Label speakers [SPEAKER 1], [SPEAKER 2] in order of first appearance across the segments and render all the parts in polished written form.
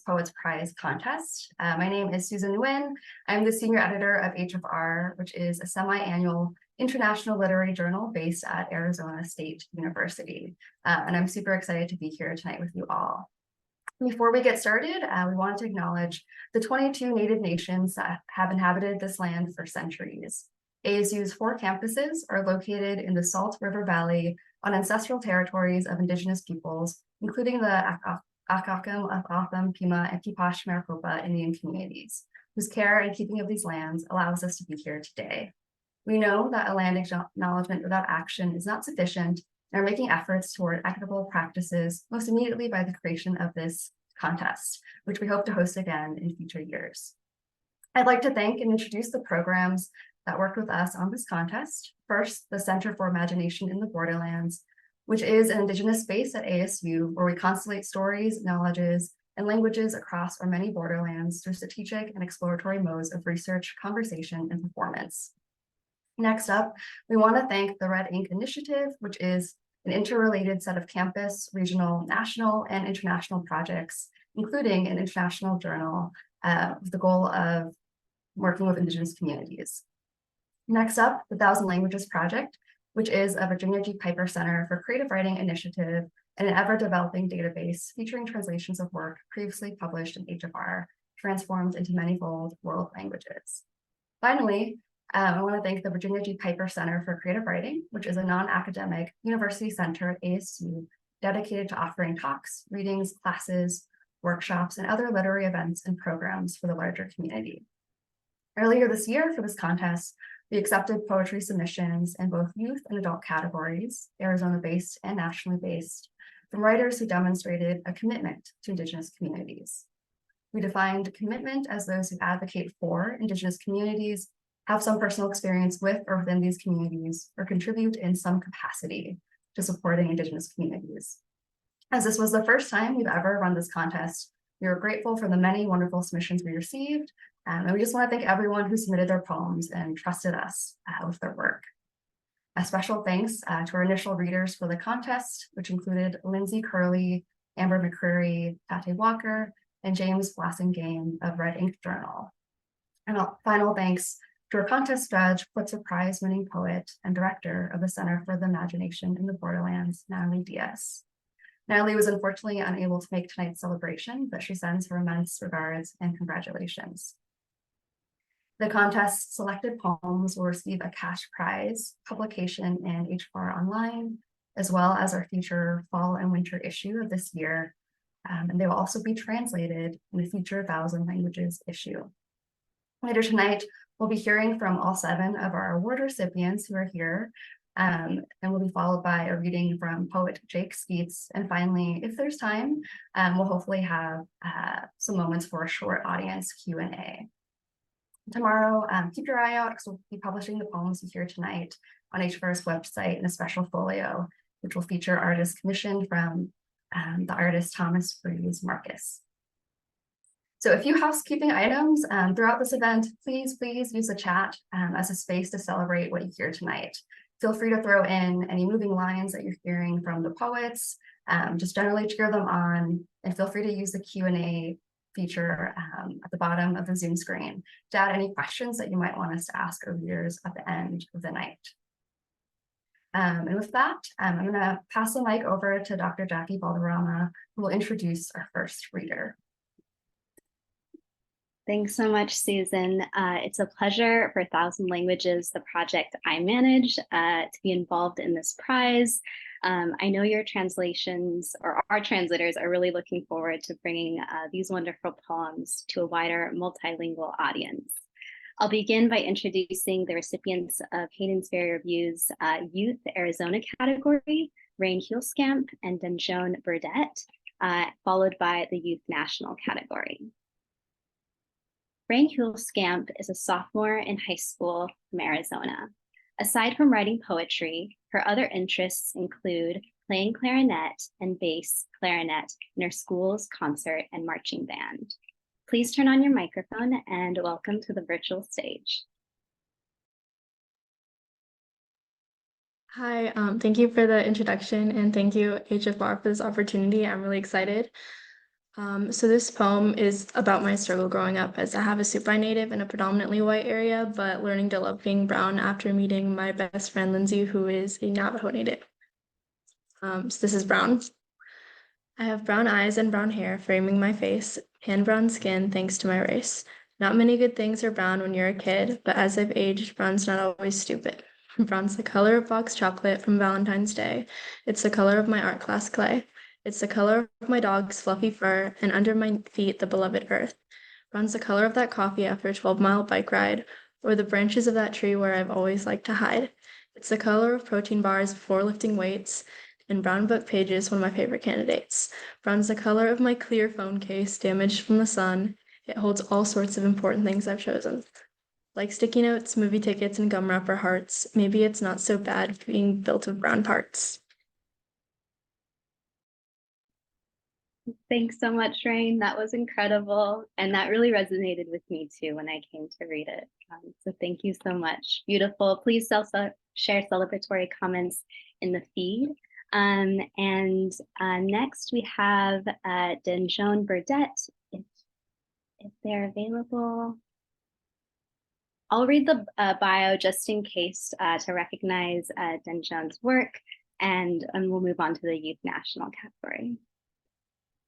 [SPEAKER 1] Poets Prize contest. My name is Susan Nguyen. I'm the senior editor of HFR, which is a semi-annual international literary journal based at Arizona State University. And I'm super excited to be here tonight with you all. Before we get started, we wanted to acknowledge the 22 Native nations that have inhabited this land for centuries. ASU's 4 campuses are located in the Salt River Valley on ancestral territories of Indigenous peoples, including the Akakam, Akatham, Pima, and Kipash Maricopa Indian communities, whose care and keeping of these lands allows us to be here today. We know that a land acknowledgement without action is not sufficient, and are making efforts toward equitable practices, most immediately by the creation of this contest, which we hope to host again in future years. I'd like to thank and introduce the programs that worked with us on this contest. First, the Center for Imagination in the Borderlands, which is an Indigenous space at ASU where we constellate stories, knowledges, and languages across our many borderlands through strategic and exploratory modes of research, conversation, and performance. Next up, we want to thank the Red Ink Initiative, which is an interrelated set of campus, regional, national, and international projects, including an international journal with the goal of working with Indigenous communities. Next up, the Thousand Languages Project, which is a Virginia G. Piper Center for Creative Writing initiative and an ever-developing database featuring translations of work previously published in HFR, transformed into manifold world languages. Finally, I want to thank the Virginia G. Piper Center for Creative Writing, which is a non-academic university center at ASU dedicated to offering talks, readings, classes, workshops, and other literary events and programs for the larger community. Earlier this year for this contest, we accepted poetry submissions in both youth and adult categories, Arizona-based and nationally based, from writers who demonstrated a commitment to Indigenous communities. We defined commitment as those who advocate for Indigenous communities, have some personal experience with or within these communities, or contribute in some capacity to supporting Indigenous communities. As this was the first time we've ever run this contest, we are grateful for the many wonderful submissions we received, and we just want to thank everyone who submitted their poems and trusted us with their work. A special thanks to our initial readers for the contest, which included Lindsay Curley, Amber McCreary, Tate Walker, and James Blassingame of Red Ink Journal. And a final thanks to our contest judge, Pulitzer Prize winning poet and director of the Center for the Imagination in the Borderlands, Natalie Diaz. Natalie was unfortunately unable to make tonight's celebration, but she sends her immense regards and congratulations. The contest selected poems will receive a cash prize, publication in HFR Online, as well as our future fall and winter issue of this year. And they will also be translated in the future Thousand Languages issue. Later tonight, we'll be hearing from all 7 of our award recipients who are here, and will be followed by a reading from poet Jake Skeets. And finally, if there's time, we'll hopefully have some moments for a short audience Q&A. Tomorrow, keep your eye out because we'll be publishing the poems you hear tonight on HFR's website in a special folio, which will feature artists commissioned from the artist Thomas Breeze Marcus. So a few housekeeping items throughout this event. Please use the chat as a space to celebrate what you hear tonight. Feel free to throw in any moving lines that you're hearing from the poets, just generally cheer them on, and feel free to use the Q&A feature at the bottom of the Zoom screen to add any questions that you might want us to ask our readers at the end of the night. And with that, I'm going to pass the mic over to Dr. Jackie Balderrama, who will introduce our first reader.
[SPEAKER 2] Thanks so much, Susan. It's a pleasure for Thousand Languages, the project I manage, to be involved in this prize. I know your translations, or our translators, are really looking forward to bringing these wonderful poems to a wider multilingual audience. I'll begin by introducing the recipients of Hayden's Ferry Review's Youth Arizona category, Rain Huelskamp and Denjone Burdette, followed by the Youth National category. Rain Huelskamp is a sophomore in high school from Arizona. Aside from writing poetry, her other interests include playing clarinet and bass clarinet in her school's concert and marching band. Please turn on your microphone and welcome to the virtual stage.
[SPEAKER 3] Hi, thank you for the introduction and thank you HFR for this opportunity. I'm really excited. So this poem is about my struggle growing up as a Havasupai native in a predominantly white area, but learning to love being brown after meeting my best friend Lindsay, who is a Navajo native. So this is brown. I have brown eyes and brown hair framing my face, and brown skin thanks to my race. Not many good things are brown when you're a kid, but as I've aged, brown's not always stupid. Brown's the color of box chocolate from Valentine's Day. It's the color of my art class clay. It's the color of my dog's fluffy fur, and under my feet, the beloved earth. Brown's the color of that coffee after a 12-mile bike ride, or the branches of that tree where I've always liked to hide. It's the color of protein bars before lifting weights, and brown book pages, one of my favorite candidates. Brown's the color of my clear phone case, damaged from the sun. It holds all sorts of important things I've chosen. Like sticky notes, movie tickets, and gum wrapper hearts, maybe it's not so bad being built of brown parts.
[SPEAKER 2] Thanks so much, Rain. That was incredible. And that really resonated with me too when I came to read it. So thank you so much. Beautiful. Please share celebratory comments in the feed. Next we have Denjoan Burdette, if they're available. I'll read the bio just in case to recognize Denjoan's work, and we'll move on to the Youth National category.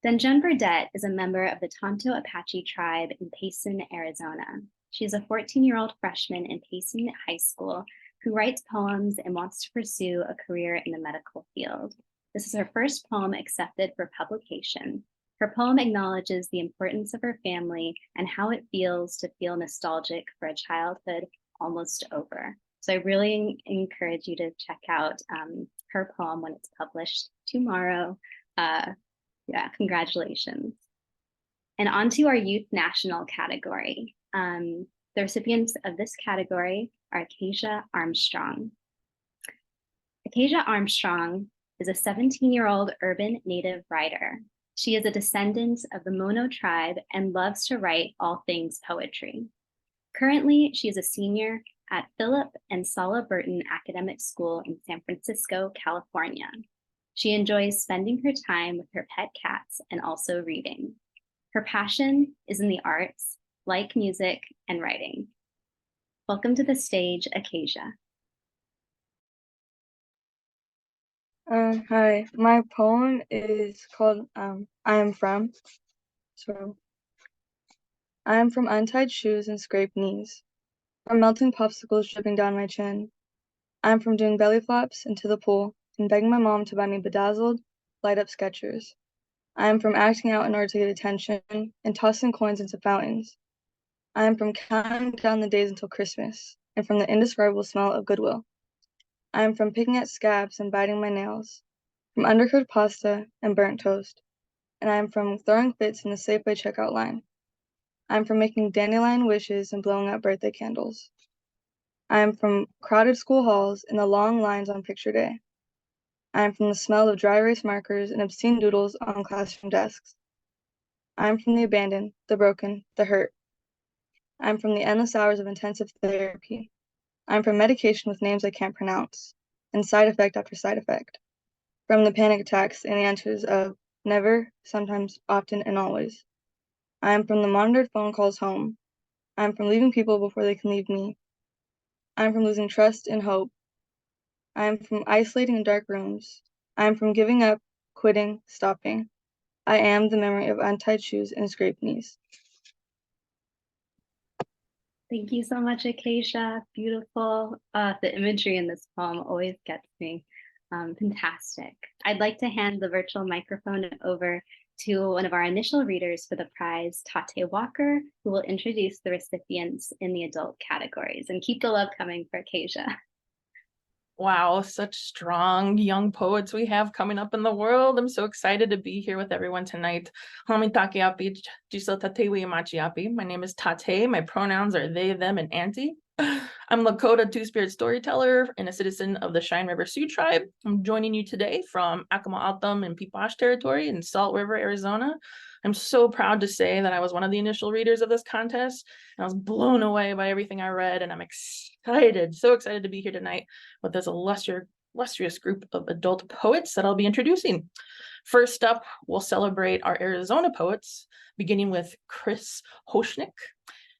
[SPEAKER 2] Denjoan Burdette is a member of the Tonto Apache tribe in Payson, Arizona. She is a 14-year-old freshman in Payson High School who writes poems and wants to pursue a career in the medical field. This is her first poem accepted for publication. Her poem acknowledges the importance of her family and how it feels to feel nostalgic for a childhood almost over. So I really encourage you to check out her poem when it's published tomorrow. Yeah, congratulations. And on to our Youth National category. The recipients of this category are Acacia Armstrong. Acacia Armstrong is a 17-year-old urban Native writer. She is a descendant of the Mono tribe and loves to write all things poetry. Currently, she is a senior at Philip and Sala Burton Academic School in San Francisco, California. She enjoys spending her time with her pet cats and also reading. Her passion is in the arts, like music and writing. Welcome to the stage, Acacia.
[SPEAKER 4] Hi, my poem is called I Am From. So, I am from untied shoes and scraped knees, from melting popsicles dripping down my chin. I am from doing belly flops into the pool and begging my mom to buy me bedazzled, light up Skechers. I am from acting out in order to get attention and tossing coins into fountains. I am from counting down the days until Christmas and from the indescribable smell of Goodwill. I am from picking at scabs and biting my nails, from undercooked pasta and burnt toast, and I am from throwing fits in the Safeway checkout line. I am from making dandelion wishes and blowing out birthday candles. I am from crowded school halls and the long lines on picture day. I am from the smell of dry erase markers and obscene doodles on classroom desks. I am from the abandoned, the broken, the hurt. I am from the endless hours of intensive therapy. I am from medication with names I can't pronounce, and side effect after side effect. From the panic attacks and the answers of never, sometimes, often, and always. I am from the monitored phone calls home. I am from leaving people before they can leave me. I am from losing trust and hope. I am from isolating in dark rooms. I am from giving up, quitting, stopping. I am the memory of untied shoes and scraped knees.
[SPEAKER 2] Thank you so much, Acacia. Beautiful. The imagery in this poem always gets me. Fantastic. I'd like to hand the virtual microphone over to one of our initial readers for the prize, Tate Walker, who will introduce the recipients in the adult categories. And keep the love coming for Acacia.
[SPEAKER 5] Wow, such strong young poets we have coming up in the world. I'm so excited to be here with everyone tonight. My name is Tate. My pronouns are they, them, and auntie. I'm Lakota Two-Spirit storyteller and a citizen of the Cheyenne River Sioux tribe. I'm joining you today from Acoma Altum and Peepash territory in Salt River, Arizona. I'm so proud to say that I was one of the initial readers of this contest, and I was blown away by everything I read, and I'm excited, so excited to be here tonight with this illustrious group of adult poets that I'll be introducing. First up, we'll celebrate our Arizona poets, beginning with Chris Hoshnick.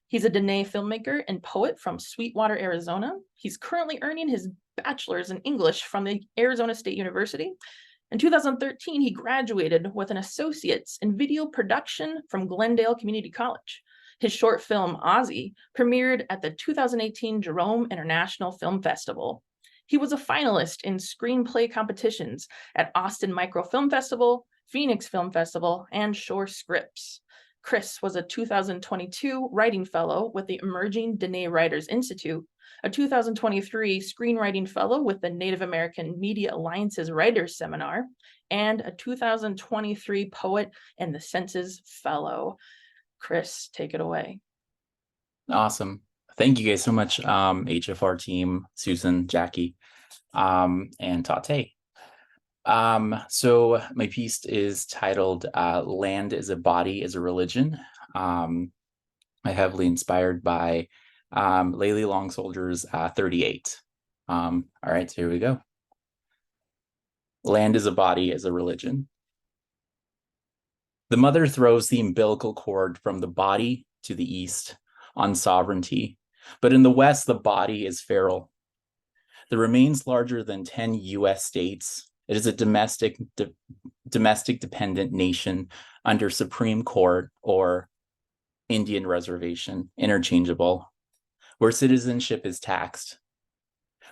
[SPEAKER 5] He's a Dene filmmaker and poet from Sweetwater, Arizona. He's currently earning his bachelor's in English from the Arizona State University. In 2013, he graduated with an associate's in video production from Glendale Community College. His short film, Ozzy, premiered at the 2018 Jerome International Film Festival. He was a finalist in screenplay competitions at Austin Microfilm Festival, Phoenix Film Festival, and Shore Scripts. Chris was a 2022 writing fellow with the Emerging Dene Writers Institute, a 2023 screenwriting fellow with the Native American Media Alliance's Writers Seminar, and a 2023 Poet and the Senses Fellow. Chris, take it away.
[SPEAKER 6] Awesome. Thank you guys so much, HFR team, Susan, Jackie, and Tate. So my piece is titled Land is a Body is a Religion. I heavily inspired by Layli Long Soldier's 38. All right, so here we go. Land is a body is a religion. The mother throws the umbilical cord from the body to the east on sovereignty, but in the west, the body is feral. The remains larger than 10 US states. It is a domestic dependent nation under Supreme Court or Indian reservation, interchangeable, where citizenship is taxed.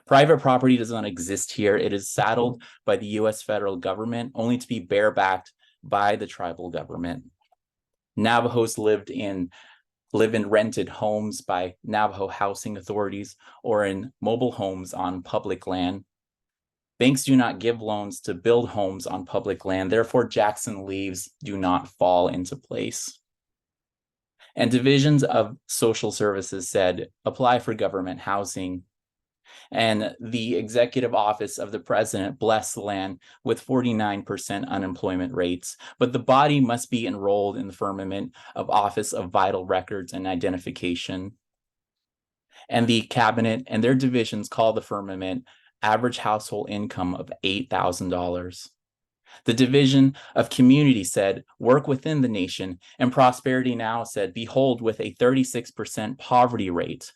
[SPEAKER 6] Private property does not exist here. It is saddled by the US federal government, only to be barebacked by the tribal government. Navajos live in rented homes by Navajo housing authorities or in mobile homes on public land. Banks do not give loans to build homes on public land. Therefore, Jackson leaves do not fall into place. And divisions of social services said, apply for government housing. And the executive office of the president blessed the land with 49% unemployment rates, but the body must be enrolled in the firmament of Office of Vital Records and Identification. And the cabinet and their divisions call the firmament average household income of $8,000. The division of community said, work within the nation, and Prosperity Now said, behold, with a 36% poverty rate.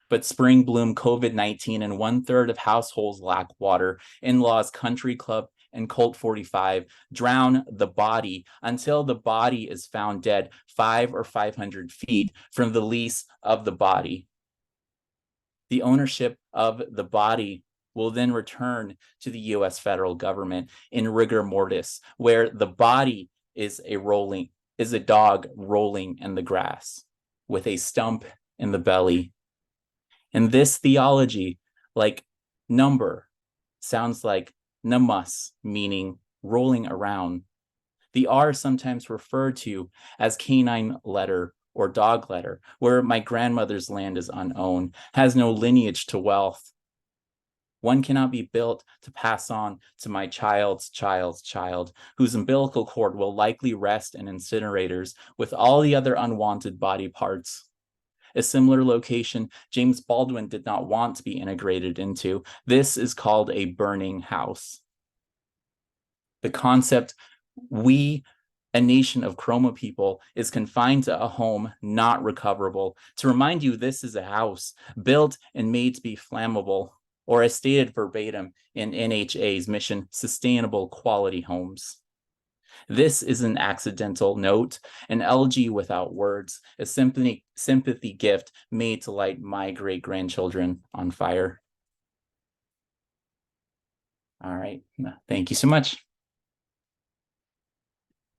[SPEAKER 6] But spring bloom, COVID-19, and 1/3 of households lack water. In-laws, country club, and Colt 45 drown the body until the body is found dead 500 or 500 feet from the lease of the body. The ownership of the body will then return to the US federal government in rigor mortis, where the body is a dog rolling in the grass with a stump in the belly. And this theology, like number, sounds like namas, meaning rolling around. The R is sometimes referred to as canine letter or dog letter, where my grandmother's land is unowned, has no lineage to wealth. One cannot be built to pass on to my child's child's child, whose umbilical cord will likely rest in incinerators with all the other unwanted body parts. A similar location James Baldwin did not want to be integrated into. This is called a burning house. The concept, we, a nation of Chroma people, is confined to a home not recoverable. To remind you, this is a house built and made to be flammable, or as stated verbatim in NHA's mission, sustainable quality homes. This is an accidental note, an elegy without words, a sympathy gift made to light my great-grandchildren on fire. All right, thank you so much.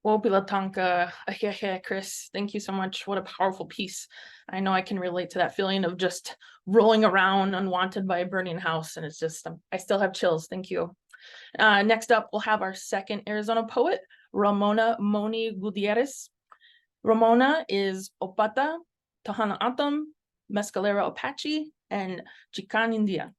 [SPEAKER 5] Wopilatanka, Chris, thank you so much. What a powerful piece. I know I can relate to that feeling of just rolling around unwanted by a burning house. And it's just, I still have chills. Thank you. Next up, we'll have our second Arizona poet, Ramona Moni Gutierrez. Ramona is Opata, Tohono O'odham, Mescalero Apache, and Chican India.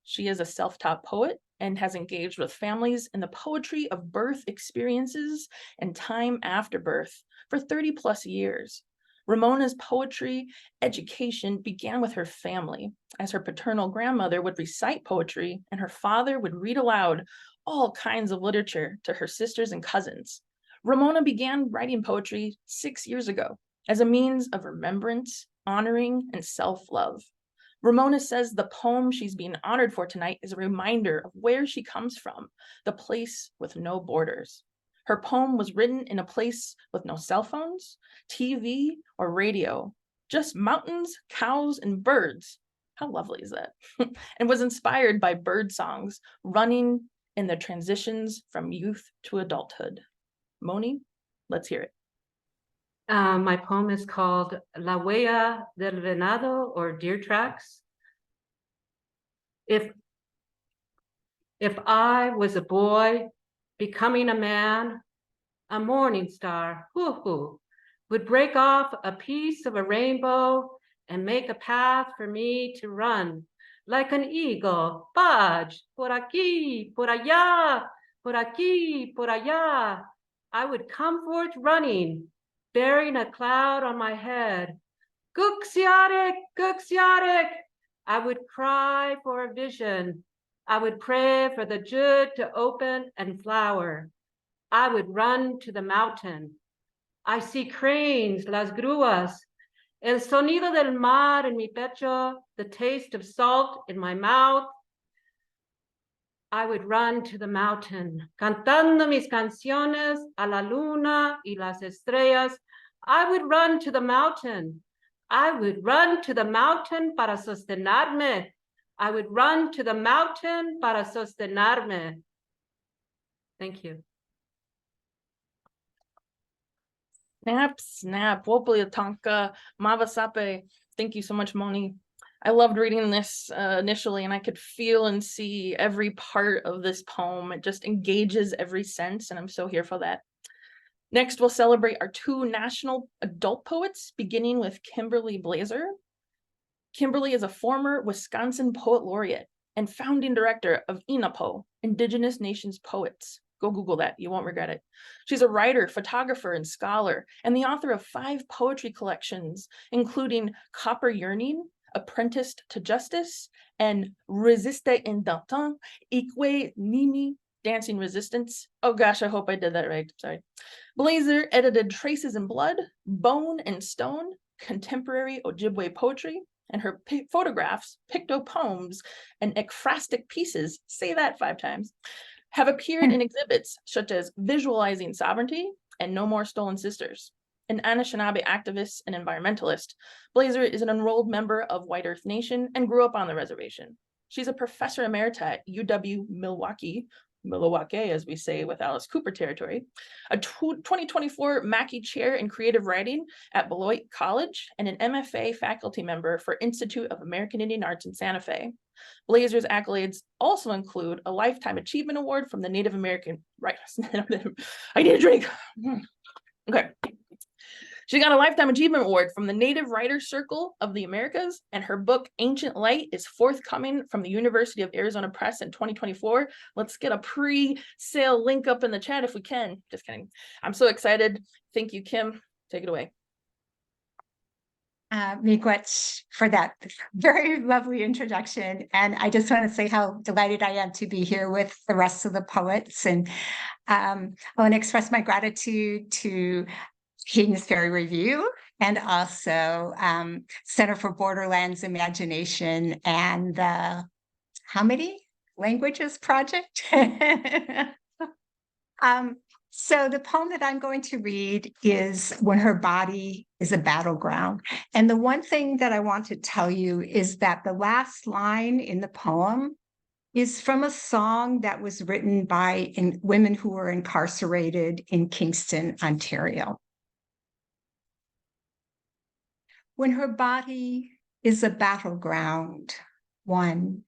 [SPEAKER 5] She is a self-taught poet and has engaged with families in the poetry of birth experiences and time after birth for 30+ years. Ramona's poetry education began with her family, as her paternal grandmother would recite poetry and her father would read aloud all kinds of literature to her sisters and cousins. Ramona began writing poetry 6 years ago as a means of remembrance, honoring, and self-love. Ramona says the poem she's being honored for tonight is a reminder of where she comes from, the place with no borders. Her poem was written in a place with no cell phones, TV, or radio, just mountains, cows, and birds. How lovely is that? And was inspired by bird songs running in the transitions from youth to adulthood. Moni, let's hear it.
[SPEAKER 7] My poem is called La Huella del Venado, or Deer Tracks. If I was a boy becoming a man, a morning star, hoo-hoo, would break off a piece of a rainbow and make a path for me to run like an eagle. Budge, por aquí, por allá, por aquí, por allá. I would come forth running, bearing a cloud on my head. Guxiatic, Guxiatic. I would cry for a vision. I would pray for the jud to open and flower. I would run to the mountain. I see cranes, las gruas, el sonido del mar en mi pecho, the taste of salt in my mouth. I would run to the mountain, cantando mis canciones a la luna y las estrellas. I would run to the mountain. I would run to the mountain para sostenarme. I would run to the mountain para sostenarme. Thank you.
[SPEAKER 5] Snap, snap, Wopliatonka, Mavasape. Thank you so much, Moni. I loved reading this initially, and I could feel and see every part of this poem. It just engages every sense, and I'm so here for that. Next, we'll celebrate our 2 national adult poets, beginning with Kimberly Blazer. Kimberly is a former Wisconsin Poet Laureate and founding director of INAPO, Indigenous Nations Poets. Go Google that, you won't regret it. She's a writer, photographer, and scholar, and the author of 5 poetry collections, including Copper Yearning, Apprenticed to Justice, and Resiste en Danton, Ikwe Nini, Dancing Resistance. Oh gosh, I hope I did that right, sorry. Blazer edited Traces in Blood, Bone and Stone, Contemporary Ojibwe Poetry, and her photographs, pictopoems, and ekphrastic pieces, say that 5 times, have appeared in exhibits such as Visualizing Sovereignty and No More Stolen Sisters. An Anishinaabe activist and environmentalist, Blazer is an enrolled member of White Earth Nation and grew up on the reservation. She's a professor emerita at UW Milwaukee, as we say with Alice Cooper territory, a 2024 Mackey Chair in Creative Writing at Beloit College, and an MFA faculty member for Institute of American Indian Arts in Santa Fe. Blazer's accolades also include a Lifetime Achievement Award from the Native American Writers. I need a drink. Okay. She got a Lifetime Achievement Award from the Native Writers Circle of the Americas, and her book, Ancient Light, is forthcoming from the University of Arizona Press in 2024. Let's get a pre-sale link up in the chat if we can. Just kidding. I'm so excited. Thank you, Kim. Take it away.
[SPEAKER 8] Miigwech, for that very lovely introduction. And I just want to say how delighted I am to be here with the rest of the poets. And I want to express my gratitude to Hayden's Ferry Review, and also Center for Borderlands Imagination and the How Many Languages Project. So the poem that I'm going to read is When Her Body is a Battleground. And the one thing that I want to tell you is that the last line in the poem is from a song that was written by women who were incarcerated in Kingston, Ontario. When her body is a battleground, 1.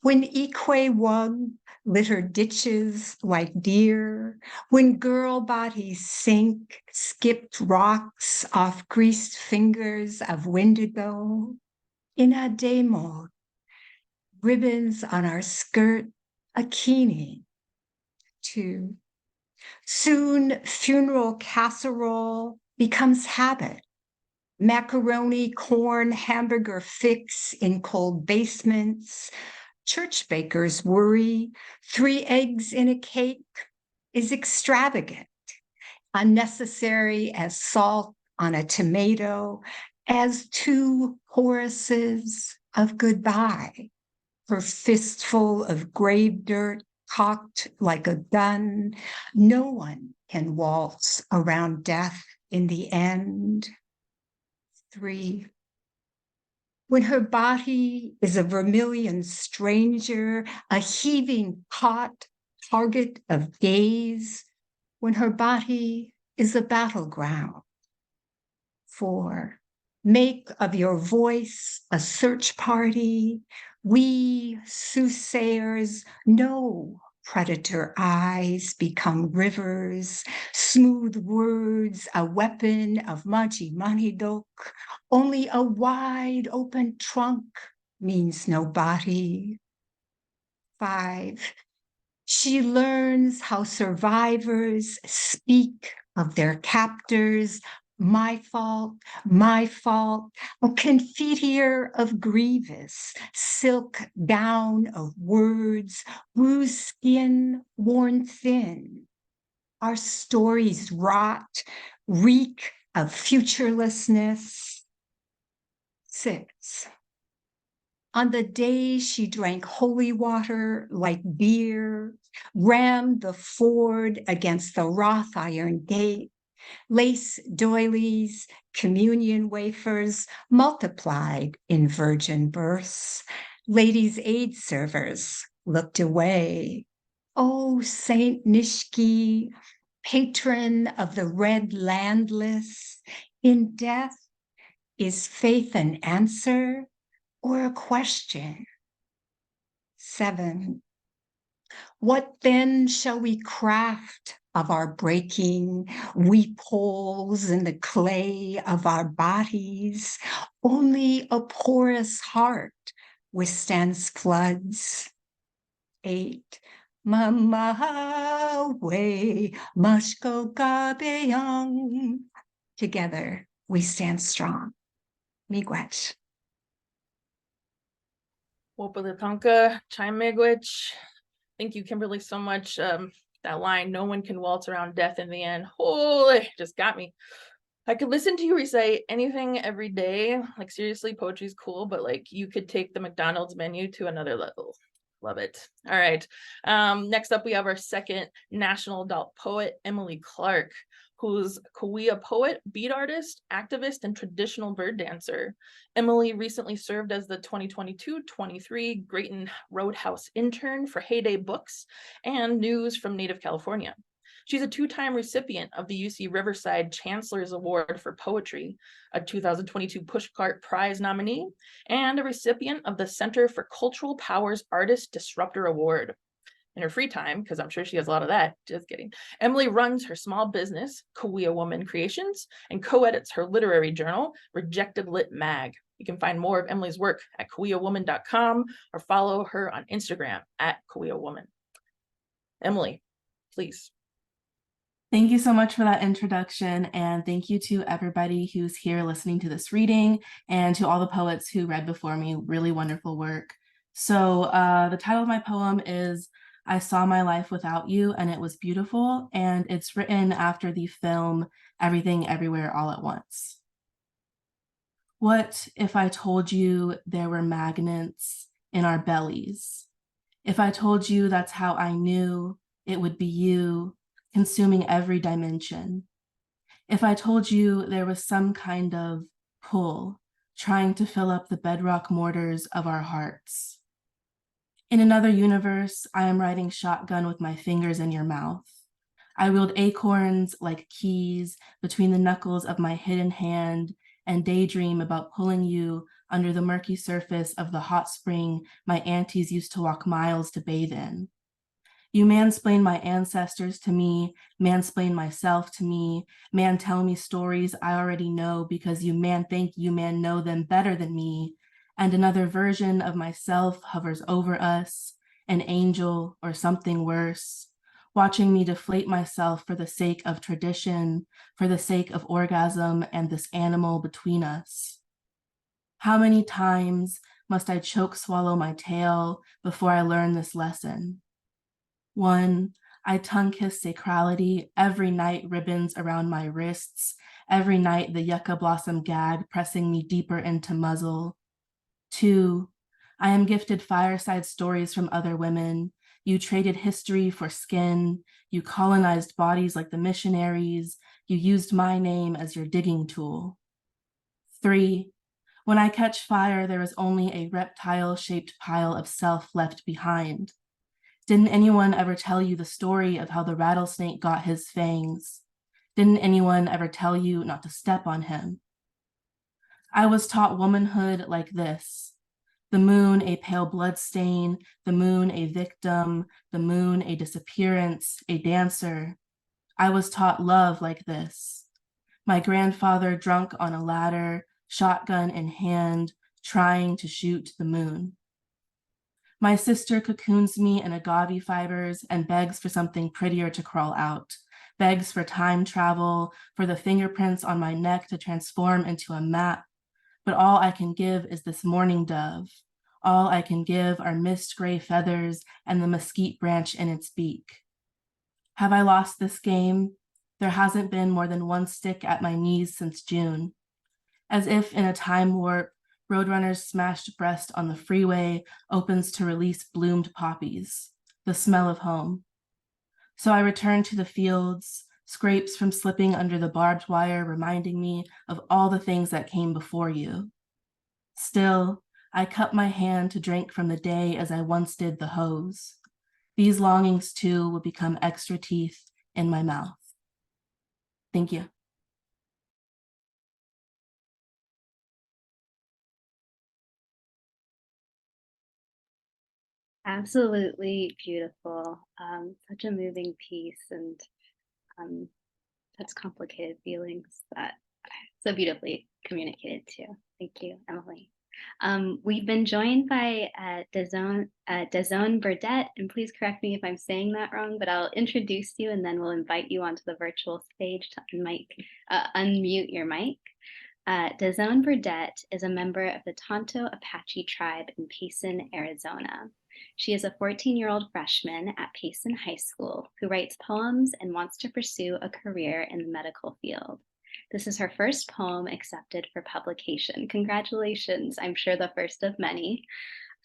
[SPEAKER 8] When Ikwe-wug litter ditches like deer, when girl bodies sink, skipped rocks off greased fingers of Wendigo, in a demo, ribbons on our skirt, a keening. 2. Soon funeral casserole becomes habit. macaroni, corn, hamburger fix in cold basements. Church bakers worry 3 eggs in a cake is extravagant, unnecessary as salt on a tomato, as 2 choruses of goodbye. Her fistful of grave dirt cocked like a gun. No one can waltz around death in the end. 3. When her body is a vermilion stranger, a heaving pot, target of gaze, when her body is a battleground. 4. Make of your voice a search party. We soothsayers know predator eyes become rivers, smooth words a weapon of maji manidok. Only a wide open trunk means no body. 5. She learns how survivors speak of their captors. My fault, a confiteor of grievous, silk gown of words, bruised skin worn thin. Our stories rot, reek of futurelessness. 6. On the day she drank holy water like beer, rammed the Ford against the wrought iron gate, lace doilies, communion wafers multiplied in virgin births. Ladies' aid servers looked away. Oh, Saint Nishki, patron of the red landless, in death, is faith an answer or a question? 7. What then shall we craft of our breaking, we poles in the clay of our bodies? Only a porous heart withstands floods. 8. Mamawe mashko kabeyang. Together we stand strong. Miigwech.
[SPEAKER 5] Wopalatonka, Chimegwich. Thank you, Kimberly, so much. That line, no one can waltz around death in the end. Holy, just got me. I could listen to you recite anything every day. Like, seriously, poetry's cool, but like you could take the McDonald's menu to another level. Love it. All right. Next up, we have our second national adult poet, Emily Clark, who's Kauai poet, beat artist, activist, and traditional bird dancer. Emily recently served as the 2022-23 Grayton Roadhouse intern for Heyday Books and News from Native California. She's a 2-time recipient of the UC Riverside Chancellor's Award for Poetry, a 2022 Pushcart Prize nominee, and a recipient of the Center for Cultural Powers Artist Disruptor Award. In her free time, because I'm sure she has a lot of that, just kidding, Emily runs her small business, Kauai Woman Creations, and co-edits her literary journal, Rejected Lit Mag. You can find more of Emily's work at kauaiwoman.com or follow her on Instagram at kauaiwoman. Emily, please.
[SPEAKER 9] Thank you so much for that introduction, and thank you to everybody who's here listening to this reading and to all the poets who read before me. Really wonderful work. So the title of my poem is I Saw My Life Without You, and it was beautiful, and it's written after the film Everything Everywhere All at Once. What if I told you there were magnets in our bellies? If I told you that's how I knew it would be you, consuming every dimension. If I told you there was some kind of pull trying to fill up the bedrock mortars of our hearts. In another universe, I am riding shotgun with my fingers in your mouth. I wield acorns like keys between the knuckles of my hidden hand and daydream about pulling you under the murky surface of the hot spring my aunties used to walk miles to bathe in. You mansplain my ancestors to me, mansplain myself to me, man tell me stories I already know because you man think you man know them better than me, and another version of myself hovers over us, an angel or something worse. watching me deflate myself for the sake of tradition, for the sake of orgasm and this animal between us. How many times must I choke swallow my tail before I learn this lesson? One, I tongue kiss sacrality, every night ribbons around my wrists, every night the yucca blossom gag pressing me deeper into muzzle. Two, I am gifted fireside stories from other women. You traded history for skin. You colonized bodies like the missionaries. You used my name as your digging tool. Three, when I catch fire, there is only a reptile-shaped pile of self left behind. Didn't anyone ever tell you the story of how the rattlesnake got his fangs? Didn't anyone ever tell you not to step on him? I was taught womanhood like this. The moon, a pale blood stain, the moon, a victim, the moon, a disappearance, a dancer. I was taught love like this. My grandfather drunk on a ladder, shotgun in hand, trying to shoot the moon. My sister cocoons me in agave fibers and begs for something prettier to crawl out, begs for time travel, for the fingerprints on my neck to transform into a map. But all I can give is this mourning dove. All I can give are mist gray feathers and the mesquite branch in its beak. Have I lost this game? There hasn't been more than one stick at my knees since June. As if in a time warp, Roadrunner's smashed breast on the freeway opens to release bloomed poppies, the smell of home. So I return to the fields, scrapes from slipping under the barbed wire reminding me of all the things that came before you. Still, I cup my hand to drink from the day as I once did the hose. These longings too will become extra teeth in my mouth. Thank you.
[SPEAKER 2] Absolutely beautiful. Such a moving piece and such complicated feelings that so beautifully communicated too. Thank you, Emily. We've been joined by Dazone Burdette, and please correct me if I'm saying that wrong, but I'll introduce you and then we'll invite you onto the virtual stage to unmute your mic. Dazone Burdette is a member of the Tonto Apache tribe in Payson, Arizona. She is a 14-year-old freshman at Payson High School who writes poems and wants to pursue a career in the medical field. This is her first poem accepted for publication. Congratulations, I'm sure the first of many.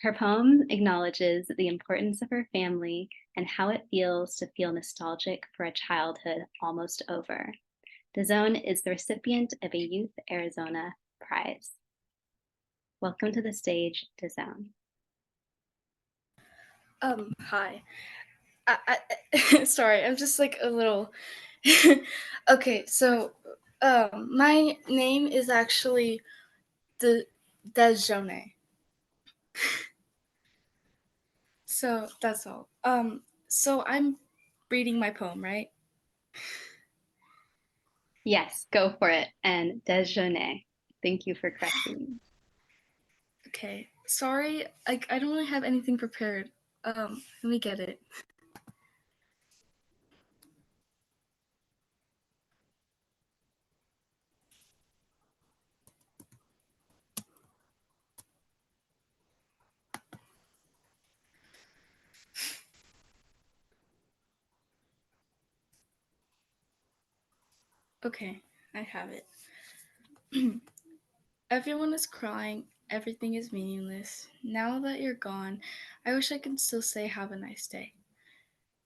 [SPEAKER 2] Her poem acknowledges the importance of her family and how it feels to feel nostalgic for a childhood almost over. Dazone is the recipient of a Youth Arizona Prize. Welcome to the stage, Dazone.
[SPEAKER 10] Hi. Sorry, I'm just like a little. Okay, so my name is actually Dejone. So that's all. So I'm reading my poem, right?
[SPEAKER 2] Yes, go for it. And déjeuner. Thank you for correcting me.
[SPEAKER 10] Okay. Sorry, I don't really have anything prepared. Let me get it. Okay, I have it. Everyone is crying. Everything is meaningless. Now that you're gone, I wish I could still say have a nice day.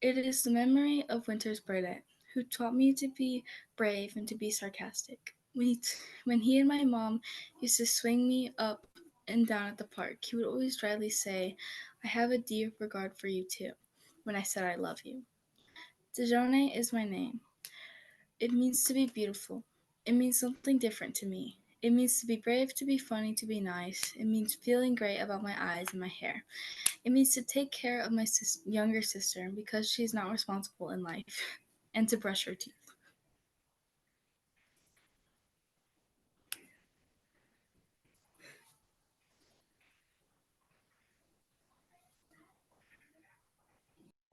[SPEAKER 10] It is the memory of Winters Burdette, who taught me to be brave and to be sarcastic. When he and my mom used to swing me up and down at the park, he would always dryly say, I have a deep regard for you too, when I said I love you. Dejone is my name. It means to be beautiful. It means something different to me. It means to be brave, to be funny, to be nice. It means feeling great about my eyes and my hair. It means to take care of my younger sister because she's not responsible in life, and to brush her teeth.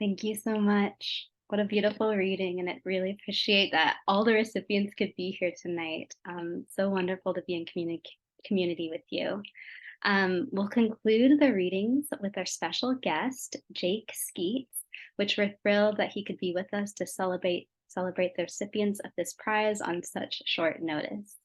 [SPEAKER 2] Thank you so much. What a beautiful reading, and I really appreciate that all the recipients could be here tonight. So wonderful to be in community with you. We'll conclude the readings with our special guest, Jake Skeets, which we're thrilled that he could be with us to celebrate the recipients of this prize on such short notice.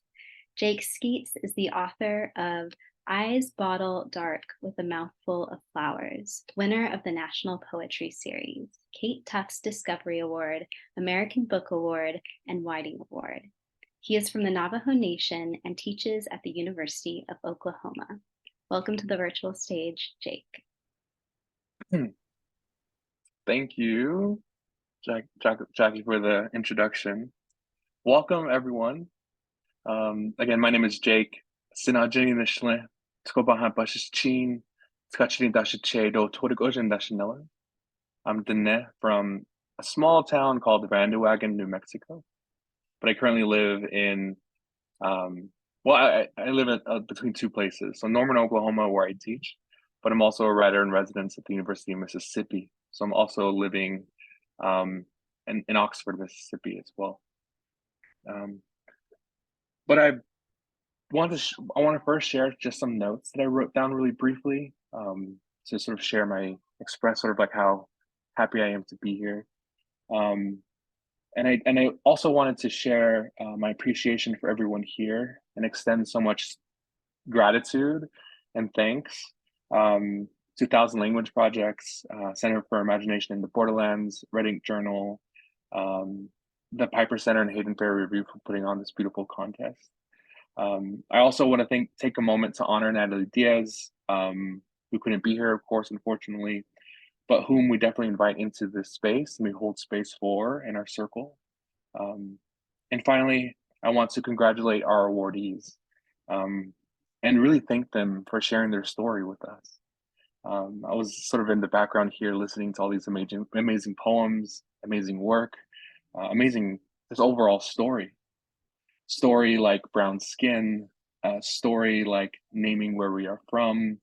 [SPEAKER 2] Jake Skeets is the author of Eyes Bottle Dark with a Mouthful of Flowers, winner of the National Poetry Series, Kate Tufts Discovery Award, American Book Award, and Whiting Award. He is from the Navajo Nation and teaches at the University of Oklahoma. Welcome to the virtual stage, Jake.
[SPEAKER 11] Thank you, Jackie, for the introduction. Welcome, everyone. Again, my name is Jake. Sinajini Nishle, Tkobaha Bashichin, Tkachini Dashiche do Torikojan Dashinella. I'm Dene from a small town called Vanderwagen, New Mexico. But I currently live in, I live between two places. So Norman, Oklahoma, where I teach, but I'm also a writer in residence at the University of Mississippi. So I'm also living in Oxford, Mississippi as well. But I want to first share just some notes that I wrote down really briefly to sort of express sort of like how happy I am to be here. And I also wanted to share my appreciation for everyone here and extend so much gratitude and thanks to Thousand Language Projects, Center for Imagination in the Borderlands, Red Ink Journal, the Piper Center and Hayden Fair Review for putting on this beautiful contest. I also want to take a moment to honor Natalie Diaz, who couldn't be here, of course, unfortunately, but whom we definitely invite into this space and we hold space for in our circle. And finally, I want to congratulate our awardees and really thank them for sharing their story with us. I was sort of in the background here listening to all these amazing poems, amazing work, amazing this overall story. Story like brown skin, story like naming where we are from,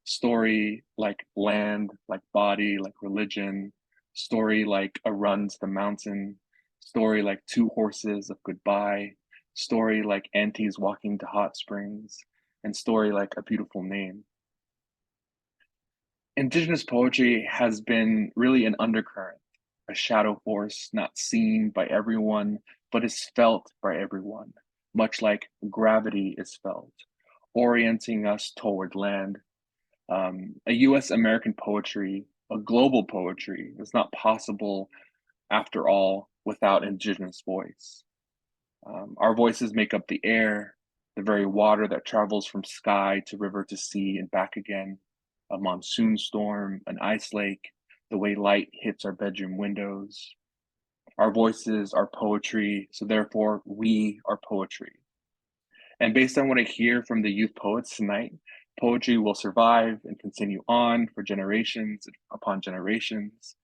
[SPEAKER 11] story like land, like body, like religion, story like a run to the mountain, story like two horses of goodbye, story like aunties walking to hot springs, and story like a beautiful name. Indigenous poetry has been really an undercurrent, a shadow force not seen by everyone, but is felt by everyone, much like gravity is felt, orienting us toward land. A US-American poetry, a global poetry, is not possible, after all, without Indigenous voice. Our voices make up the air, the very water that travels from sky to river to sea and back again, a monsoon storm, an ice lake, the way light hits our bedroom windows. Our voices are poetry, so therefore we are poetry. And based on what I hear from the youth poets tonight, poetry will survive and continue on for generations upon generations,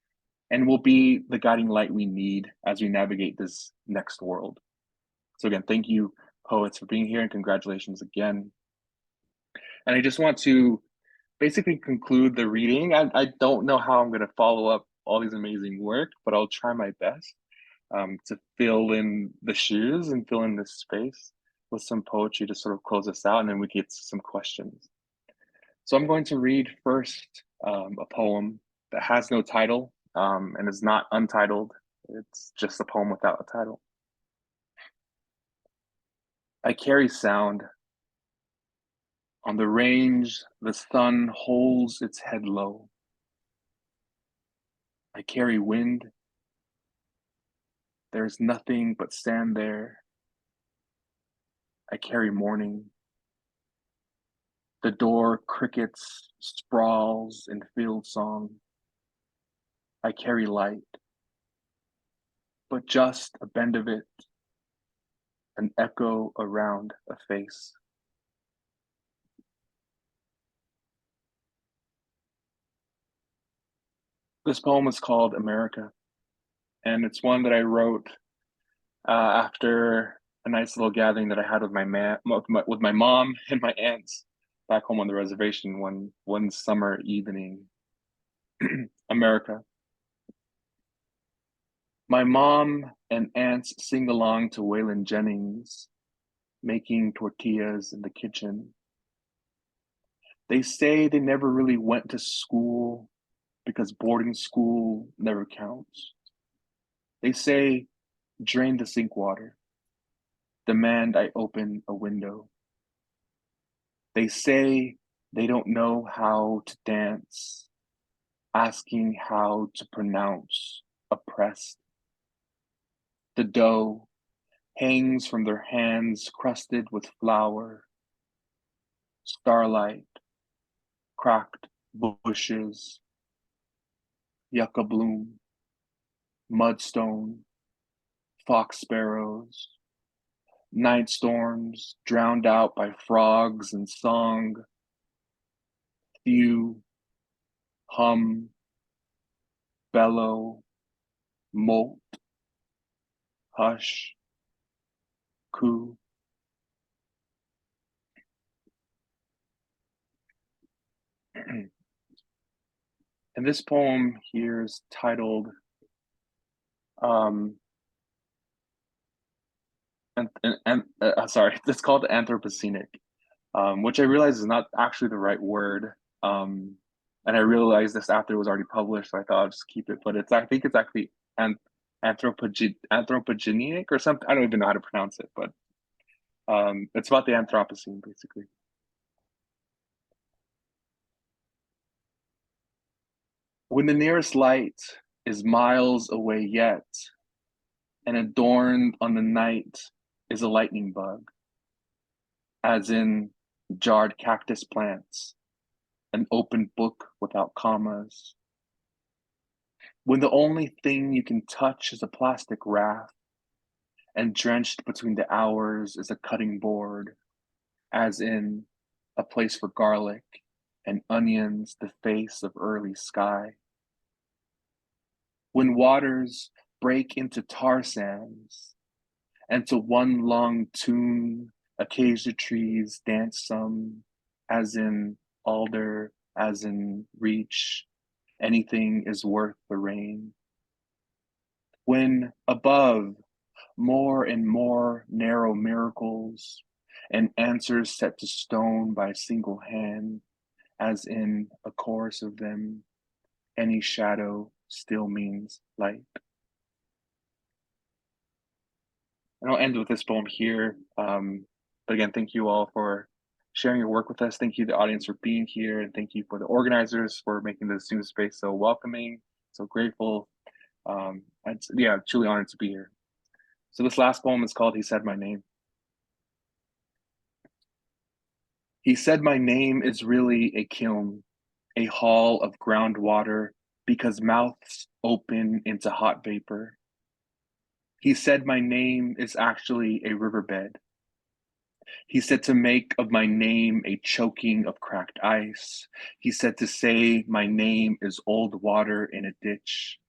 [SPEAKER 11] and will be the guiding light we need as we navigate this next world. So again, thank you, poets, for being here, and congratulations again. And I just want to basically conclude the reading. I don't know how I'm going to follow up all these amazing work, but I'll try my best to fill in the shoes and fill in this space with some poetry to sort of close us out, and then we get to some questions. So I'm going to read first a poem that has no title and is not untitled. It's just a poem without a title. I carry sound. On the range, the sun holds its head low. I carry wind. There's nothing but sand there. I carry morning. The door crickets sprawls in field song. I carry light, but just a bend of it, an echo around a face. This poem is called America, and it's one that I wrote after a nice little gathering that I had with my mom and my aunts back home on the reservation one summer evening. America. My mom and aunts sing along to Waylon Jennings, making tortillas in the kitchen. They say they never really went to school because boarding school never counts. They say, drain the sink water. Demand I open a window. They say they don't know how to dance, asking how to pronounce oppressed. The dough hangs from their hands crusted with flour, starlight, cracked bushes, yucca bloom, mudstone, fox sparrows, night storms drowned out by frogs and song, thew, hum, bellow, molt, hush, coo. And this poem here is titled sorry, it's called Anthropocenic, which I realize is not actually the right word. And I realized this after it was already published, so I thought I'd just keep it. But I think it's actually anthropogenic or something. I don't even know how to pronounce it, but it's about the Anthropocene, basically. When the nearest light is miles away yet, and adorned on the night is a lightning bug, as in jarred cactus plants, an open book without commas. When the only thing you can touch is a plastic raft, and drenched between the hours is a cutting board, as in a place for garlic and onions, the face of early sky. When waters break into tar sands, and to one long tune, acacia trees dance some, as in alder, as in reach, anything is worth the rain. When above, more and more narrow miracles, and answers set to stone by a single hand, as in a chorus of them, any shadow still means light. And I'll end with this poem here. But again, thank you all for sharing your work with us. Thank you, the audience, for being here. And thank you for the organizers for making the student space so welcoming, so grateful. Yeah, truly honored to be here. So this last poem is called He Said My Name. He said my name is really a kiln, a hall of groundwater, because mouths open into hot vapor. He said my name is actually a riverbed. He said to make of my name a choking of cracked ice. He said to say my name is old water in a ditch.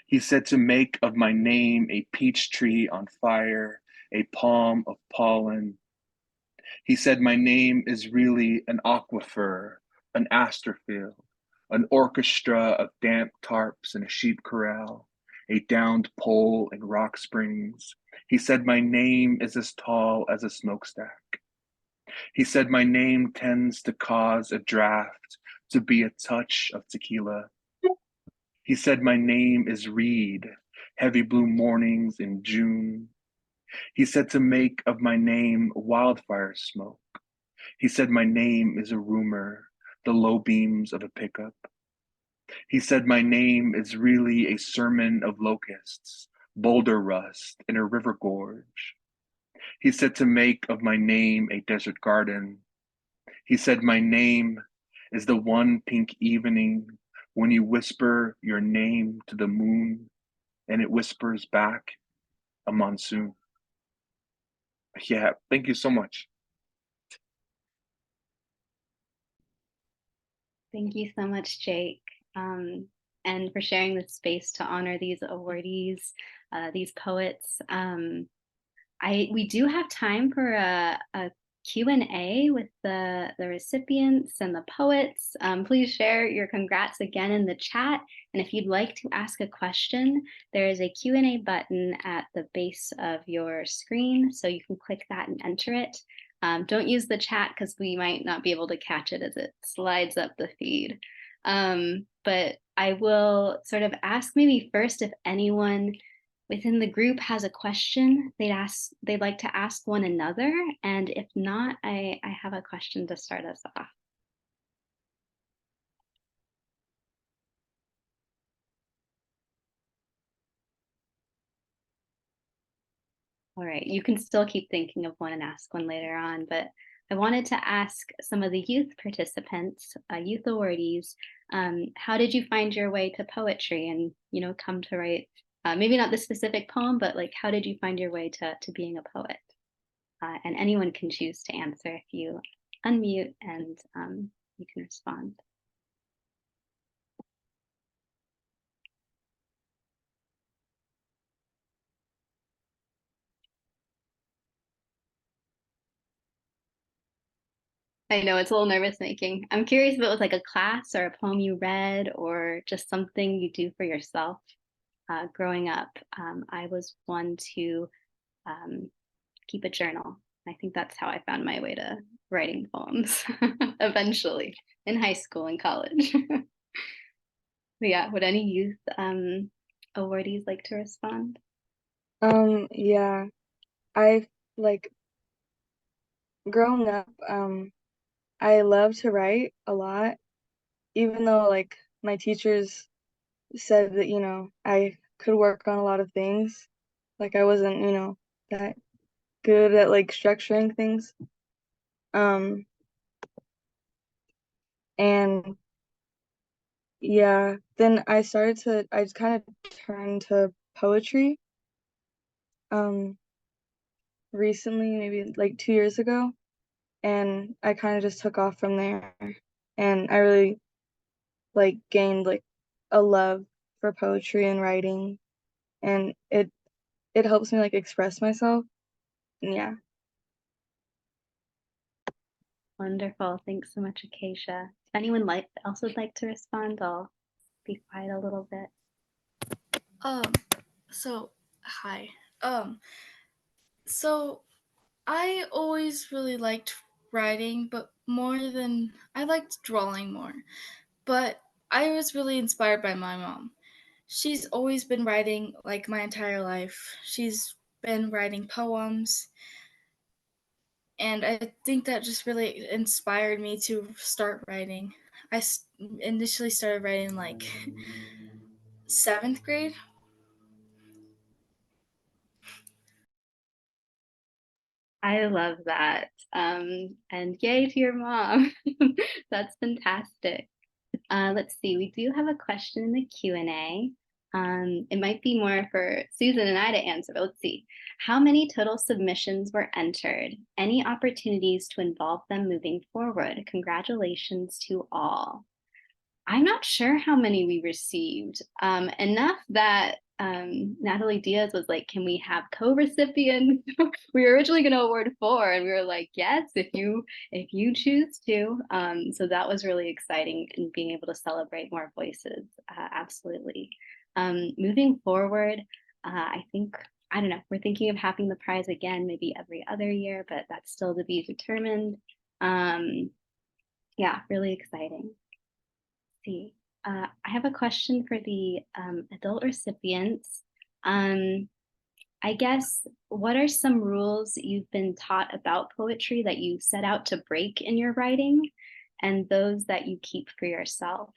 [SPEAKER 11] He said to make of my name a peach tree on fire, a palm of pollen. He said my name is really an aquifer, an aster field, an orchestra of damp tarps in a sheep corral, a downed pole in Rock Springs. He said my name is as tall as a smokestack. He said my name tends to cause a draft, to be a touch of tequila. He said my name is Reed, heavy blue mornings in June. He said to make of my name wildfire smoke. He said my name is a rumor, the low beams of a pickup. He said my name is really a sermon of locusts, boulder rust in a river gorge. He said to make of my name a desert garden. He said my name is the one pink evening when you whisper your name to the moon and it whispers back a monsoon. Yeah, thank you so much.
[SPEAKER 2] Thank you so much, Jake, and for sharing this space to honor these awardees, these poets. We do have time for a Q&A with the recipients and the poets. Please share your congrats again in the chat. And if you'd like to ask a question, there is a Q&A button at the base of your screen, so you can click that and enter it. Don't use the chat because we might not be able to catch it as it slides up the feed. But I will sort of ask maybe first if anyone within the group has a question they'd like to ask one another, and if not, I have a question to start us off. All right, you can still keep thinking of one and ask one later on, but I wanted to ask some of the youth participants, youth awardees, how did you find your way to poetry and, you know, come to write, maybe not the specific poem, but like, how did you find your way to being a poet? And anyone can choose to answer if you unmute and you can respond. I know it's a little nervous making. I'm curious if it was like a class or a poem you read or just something you do for yourself. Growing up, I was one to keep a journal. I think that's how I found my way to writing poems eventually in high school and college. But yeah, would any youth awardees like to respond?
[SPEAKER 4] Yeah, I like growing up, I love to write a lot, even though like my teachers said that, you know, I could work on a lot of things. Like I wasn't, you know, that good at like structuring things. And yeah, then I just kind of turned to poetry recently, maybe like 2 years ago, and I kind of just took off from there, and I really like gained like a love for poetry and writing, and it helps me like express myself. And yeah.
[SPEAKER 2] Wonderful. Thanks so much, Acacia. If anyone else would like to respond, I'll be quiet a little bit.
[SPEAKER 10] So hi. So I always really liked writing, but I liked drawing more. But I was really inspired by my mom. She's always been writing like my entire life. She's been writing poems, and I think that just really inspired me to start writing. I initially started writing like 7th grade.
[SPEAKER 2] I love that. And yay to your mom. That's fantastic. Let's see, we do have a question in the Q&A. It might be more for Susan and I to answer, but let's see. How many total submissions were entered? Any opportunities to involve them moving forward? Congratulations to all. I'm not sure how many we received. Enough that Natalie Diaz was like, can we have co-recipients? We were originally going to award 4, and we were like, yes, if you choose to. So that was really exciting, and being able to celebrate more voices. Absolutely. Moving forward, I think, I don't know, we're thinking of having the prize again, maybe every other year, but that's still to be determined. Yeah, really exciting. See, I have a question for the adult recipients. I guess, what are some rules you've been taught about poetry that you set out to break in your writing, and those that you keep for yourself?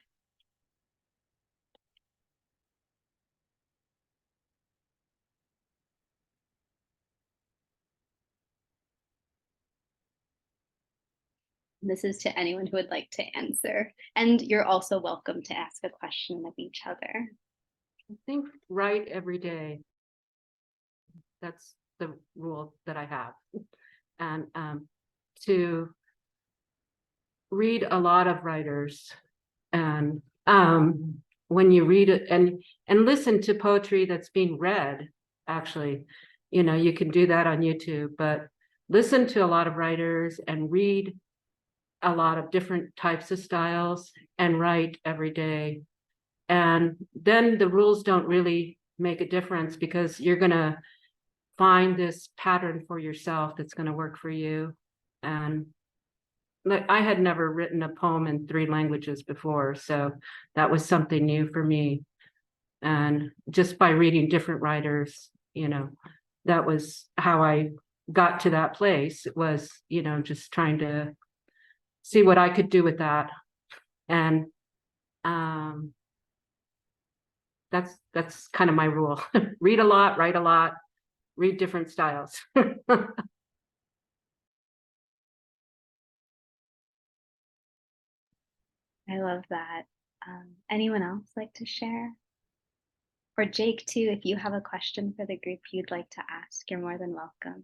[SPEAKER 2] This is to anyone who would like to answer. And you're also welcome to ask a question of each other.
[SPEAKER 7] I think write every day. That's the rule that I have. And to read a lot of writers, and when you read it and listen to poetry that's being read, actually, you know, you can do that on YouTube, but listen to a lot of writers and read a lot of different types of styles and write every day. And then the rules don't really make a difference because you're going to find this pattern for yourself that's going to work for you. And like, I had never written a poem in 3 languages before, so that was something new for me. And just by reading different writers, you know, that was how I got to that place. It was, you know, just trying to see what I could do with that. And that's kind of my rule. Read a lot, write a lot, read different styles.
[SPEAKER 2] I love that. Anyone else like to share? Or Jake too, if you have a question for the group you'd like to ask, you're more than welcome.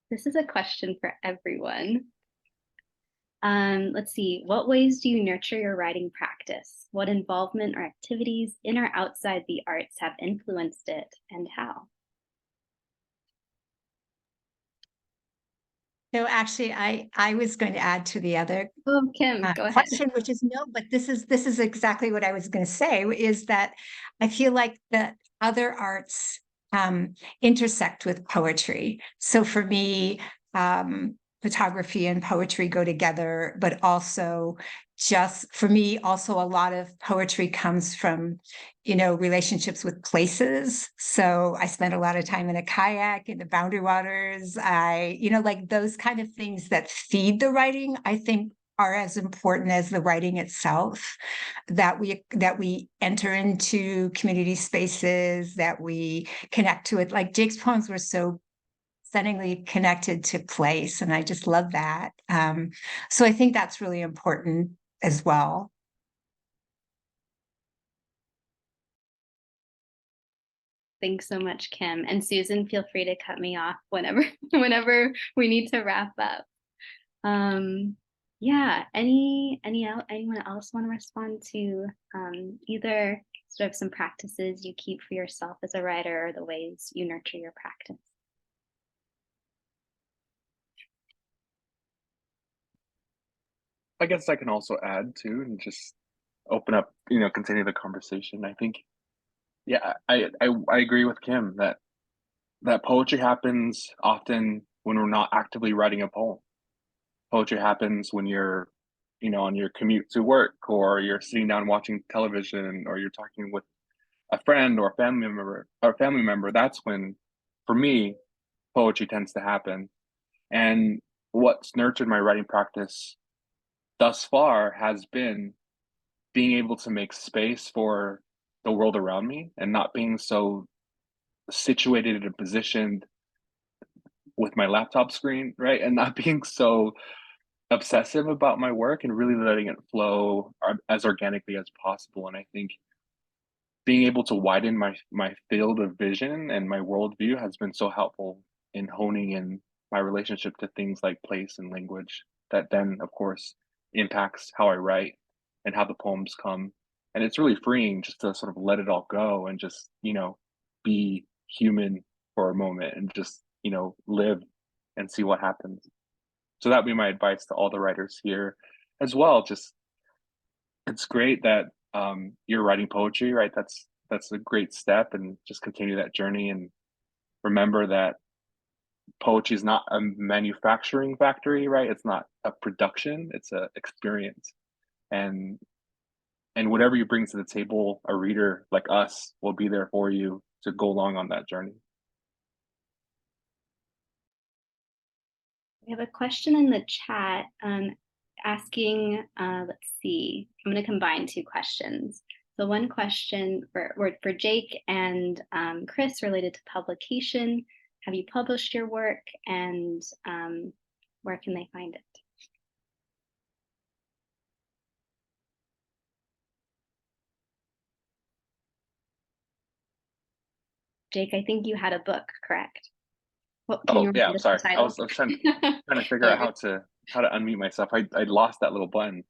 [SPEAKER 2] This is a question for everyone. Let's see, what ways do you nurture your writing practice? What involvement or activities in or outside the arts have influenced it, and how?
[SPEAKER 8] So actually, I was going to add to the other
[SPEAKER 2] Oh, Kim, go ahead.
[SPEAKER 8] question, which is no, but this is exactly what I was going to say, is that I feel like the other arts intersect with poetry. So for me, photography and poetry go together, but also just for me, also a lot of poetry comes from, you know, relationships with places. So I spent a lot of time in a kayak in the Boundary Waters. You know, like those kind of things that feed the writing, I think are as important as the writing itself, that we enter into community spaces, that we connect to it. Like Jake's poems were so stunningly connected to place, and I just love that. So I think that's really important as well.
[SPEAKER 2] Thanks so much, Kim. And Susan, feel free to cut me off whenever whenever we need to wrap up. Yeah, anyone else want to respond to either sort of some practices you keep for yourself as a writer or the ways you nurture your practice?
[SPEAKER 11] I guess I can also add too, and just open up, you know, continue the conversation. I think, yeah, I agree with Kim that poetry happens often when we're not actively writing a poem. Poetry happens when you're, you know, on your commute to work, or you're sitting down watching television, or you're talking with a friend or a family member. That's when, for me, poetry tends to happen. And what's nurtured my writing practice thus far has been being able to make space for the world around me and not being so situated and positioned with my laptop screen, right? And not being so obsessive about my work and really letting it flow as organically as possible. And I think being able to widen my field of vision and my worldview has been so helpful in honing in my relationship to things like place and language, that then of course impacts how I write and how the poems come. And it's really freeing just to sort of let it all go and just, you know, be human for a moment and just, you know, live and see what happens. So that'd be my advice to all the writers here as well. Just, it's great that you're writing poetry, right? That's a great step, and just continue that journey, and remember that poetry is not a manufacturing factory, right? It's not a production, it's a experience. And whatever you bring to the table, a reader like us will be there for you to go along on that journey.
[SPEAKER 2] We have a question in the chat asking, let's see, I'm going to combine 2 questions. So one question for Jake and Chris related to publication. Have you published your work, and where can they find it? Jake, I think you had a book, correct? Well, can you
[SPEAKER 11] Oh yeah,
[SPEAKER 2] repeat
[SPEAKER 11] I'm
[SPEAKER 2] the
[SPEAKER 11] sorry. I
[SPEAKER 2] title?
[SPEAKER 11] was trying to figure
[SPEAKER 2] Oh,
[SPEAKER 11] out how to unmute myself. I lost that little button.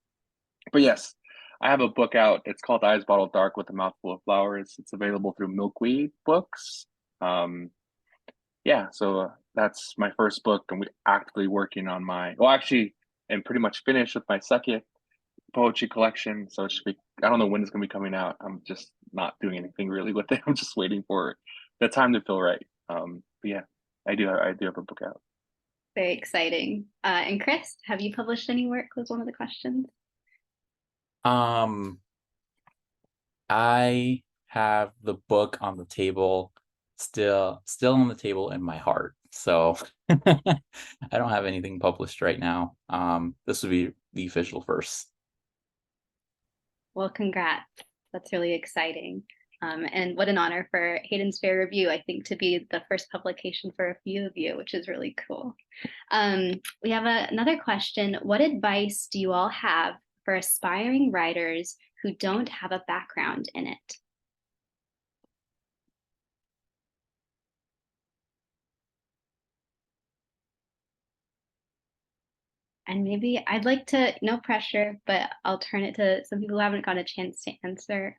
[SPEAKER 11] But yes, I have a book out. It's called Eyes Bottled Dark with a Mouthful of Flowers. It's available through Milkweed Books. Yeah, so that's my first book. I'm actively working on actually, and pretty much finished with my second poetry collection. So it should be, I don't know when it's going to be coming out. I'm just not doing anything really with it. I'm just waiting for the time to feel right. But yeah, I do have a book out.
[SPEAKER 2] very exciting. And Chris, have you published any work was one of the questions.
[SPEAKER 6] I have the book on the table, still on the table in my heart. So I don't have anything published right now. This would be the official first.
[SPEAKER 2] Well, congrats. That's really exciting. And what an honor for Hayden's Fair Review, I think, to be the first publication for a few of you, which is really cool. We have another question. What advice do you all have for aspiring writers who don't have a background in it? And maybe I'd like to, no pressure, but I'll turn it to some people who haven't got a chance to answer.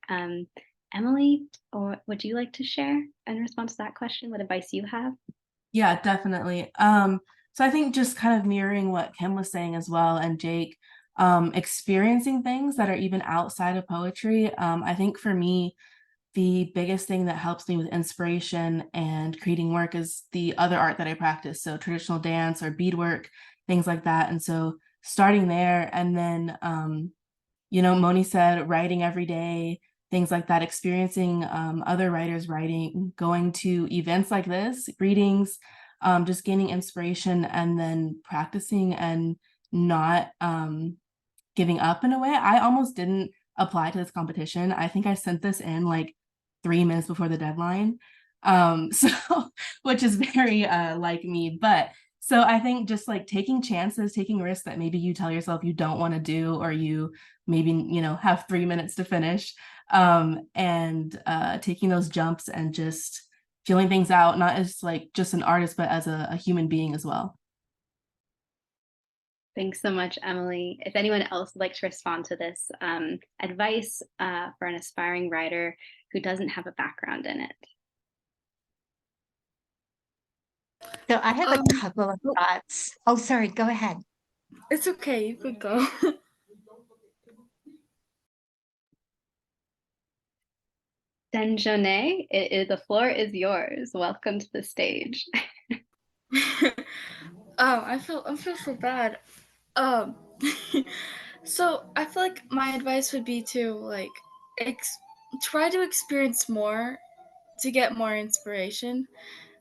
[SPEAKER 2] Emily, or would you like to share in response to that question, what advice you have?
[SPEAKER 9] Yeah, definitely. So I think just kind of mirroring what Kim was saying as well, and Jake, experiencing things that are even outside of poetry. I think for me, the biggest thing that helps me with inspiration and creating work is the other art that I practice. So traditional dance or beadwork, things like that. And so starting there, and then, Moni said writing every day, things like that, experiencing other writers writing, going to events like this, readings, just gaining inspiration, and then practicing and not giving up in a way. I almost didn't apply to this competition. I think I sent this in like 3 minutes before the deadline. So which is very like me. But so I think just like taking chances, taking risks that maybe you tell yourself you don't want to do, or you maybe, have 3 minutes to finish, and taking those jumps and just feeling things out, not as like just an artist, but as a human being as well.
[SPEAKER 2] Thanks so much, Emily. If anyone else would like to respond to this, advice for an aspiring writer who doesn't have a background in it.
[SPEAKER 8] So I have a couple of thoughts. Oh, sorry, go ahead.
[SPEAKER 10] It's okay, you could go.
[SPEAKER 2] Denjone, the floor is yours. Welcome to the stage.
[SPEAKER 10] I feel so bad. So I feel like my advice would be to like try to experience more to get more inspiration.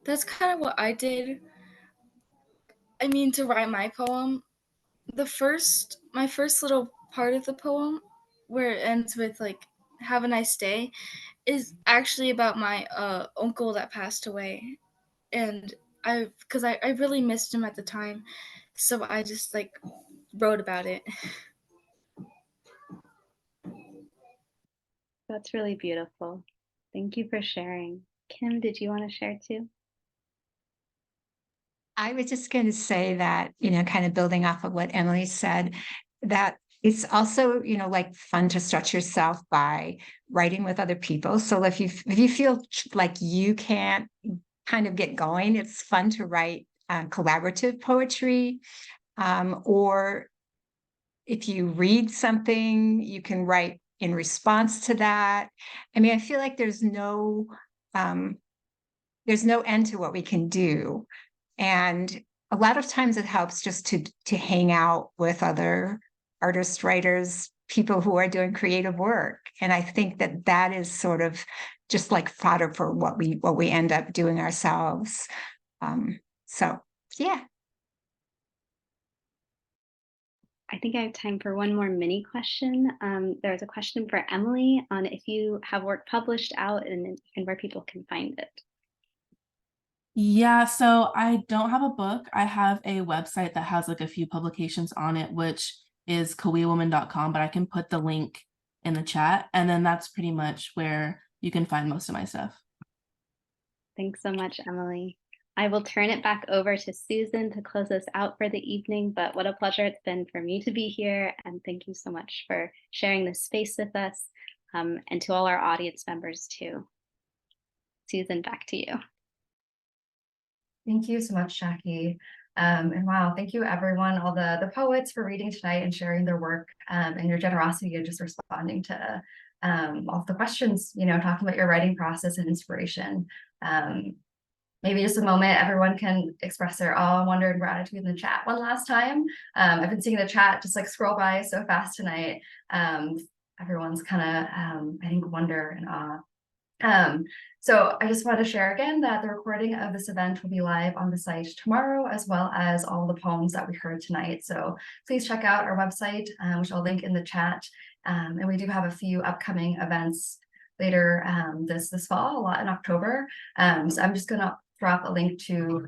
[SPEAKER 10] That's kind of what I did. I mean, to write my poem, my first little part of the poem, where it ends with like "Have a nice day," is actually about my uncle that passed away, and because I really missed him at the time, so I just like wrote about it.
[SPEAKER 2] That's really beautiful. Thank you for sharing. Kim, did you want to share too?
[SPEAKER 8] I was just going to say that, kind of building off of what Emily said, that it's also, like fun to stretch yourself by writing with other people. So if you feel like you can't kind of get going, it's fun to write collaborative poetry, or if you read something, you can write in response to that. I mean, I feel like there's no end to what we can do. And a lot of times it helps just to hang out with other artists, writers, people who are doing creative work. And I think that is sort of just like fodder for what we end up doing ourselves. So yeah.
[SPEAKER 2] I think I have time for one more mini question. There's a question for Emily on if you have work published out and where people can find it.
[SPEAKER 9] Yeah, so I don't have a book. I have a website that has like a few publications on it, which is kawiawoman.com, but I can put the link in the chat. And then that's pretty much where you can find most of my stuff.
[SPEAKER 2] Thanks so much, Emily. I will turn it back over to Susan to close us out for the evening, but what a pleasure it's been for me to be here. And thank you so much for sharing this space with us, and to all our audience members too. Susan, back to you.
[SPEAKER 1] Thank you so much, Jackie. And wow, thank you everyone, all the poets for reading tonight and sharing their work, and your generosity and just responding to all the questions, talking about your writing process and inspiration. Maybe just a moment, everyone can express their awe, wonder, and gratitude in the chat one last time. I've been seeing the chat just like scroll by so fast tonight. Everyone's kind of, I think, wonder and awe. So I just want to share again that the recording of this event will be live on the site tomorrow, as well as all the poems that we heard tonight. So please check out our website, which I'll link in the chat. And we do have a few upcoming events later this fall, a lot in October. So I'm just going to drop a link to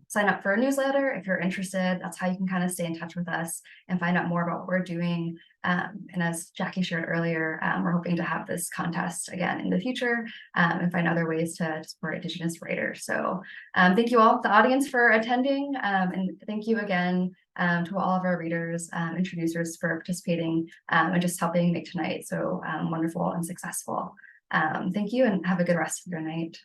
[SPEAKER 1] sign up for a newsletter if you're interested. That's how you can kind of stay in touch with us and find out more about what we're doing. And as Jackie shared earlier, we're hoping to have this contest again in the future, and find other ways to support Indigenous writers. So thank you all, the audience, for attending. And thank you again to all of our readers, introducers, for participating and just helping make tonight so wonderful and successful. Thank you, and have a good rest of your night.